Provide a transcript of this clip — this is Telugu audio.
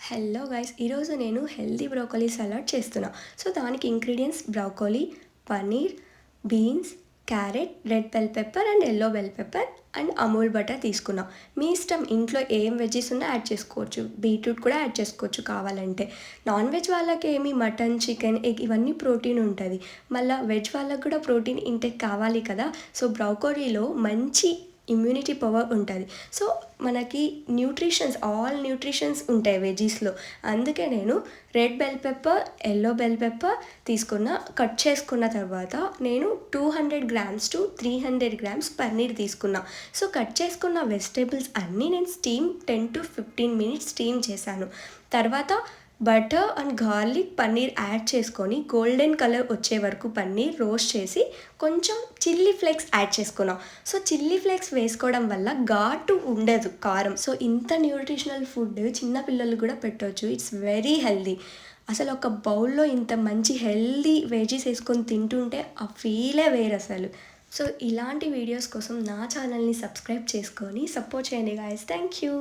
హలో గైస్, ఈరోజు నేను హెల్దీ బ్రోకలీ సలాడ్ చేస్తున్నా. సో దానికి ingredients broccoli, paneer, beans, carrot, red bell pepper and yellow bell pepper and Amul butter తీసుకున్నా. మీ ఇష్టం, ఇంట్లో ఏం వెజ్జెస్ ఉన్నా యాడ్ చేసుకోవచ్చు. బీట్రూట్ కూడా యాడ్ చేసుకోవచ్చు కావాలంటే. నాన్ వెజ్ వాళ్ళకి ఏమి మటన్, చికెన్, ఎగ్ ఇవన్నీ ప్రోటీన్ ఉంటుంది. మళ్ళీ వెజ్ వాళ్ళకి కూడా ప్రోటీన్ ఇంటేక్ కావాలి కదా. సో బ్రోకలీలో మంచి ఇమ్యూనిటీ పవర్ ఉంటుంది. సో మనకి ఆల్ న్యూట్రిషన్స్ ఉంటాయి వెజీస్లో. అందుకే నేను red bell pepper, yellow bell pepper cut చేసుకున్న తర్వాత నేను 200 గ్రామ్స్ టు 300 గ్రామ్స్ పన్నీర్ తీసుకున్నా. సో కట్ చేసుకున్న వెజిటేబుల్స్ అన్నీ నేను 10 to 15 మినిట్స్ స్టీమ్ చేశాను. తర్వాత butter and garlic paneer add చేసుకొని గోల్డెన్ కలర్ వచ్చే వరకు పన్నీర్ రోస్ట్ చేసి కొంచెం చిల్లీ ఫ్లేక్స్ యాడ్ చేసుకున్నాం. సో చిల్లీ ఫ్లేక్స్ వేసుకోవడం వల్ల ఘాటు ఉండదు కారం. సో ఇంత న్యూట్రిషనల్ ఫుడ్ చిన్నపిల్లలు కూడా పెట్టవచ్చు. It's very healthy. అసలు ఒక బౌల్లో ఇంత మంచి హెల్దీ వెజీస్ వేసుకొని తింటుంటే ఆ ఫీలే వేరు అసలు. సో ఇలాంటి వీడియోస్ కోసం నా ఛానల్ని సబ్స్క్రైబ్ చేసుకొని సపోర్ట్ చేయండి గాయస్. Thank you.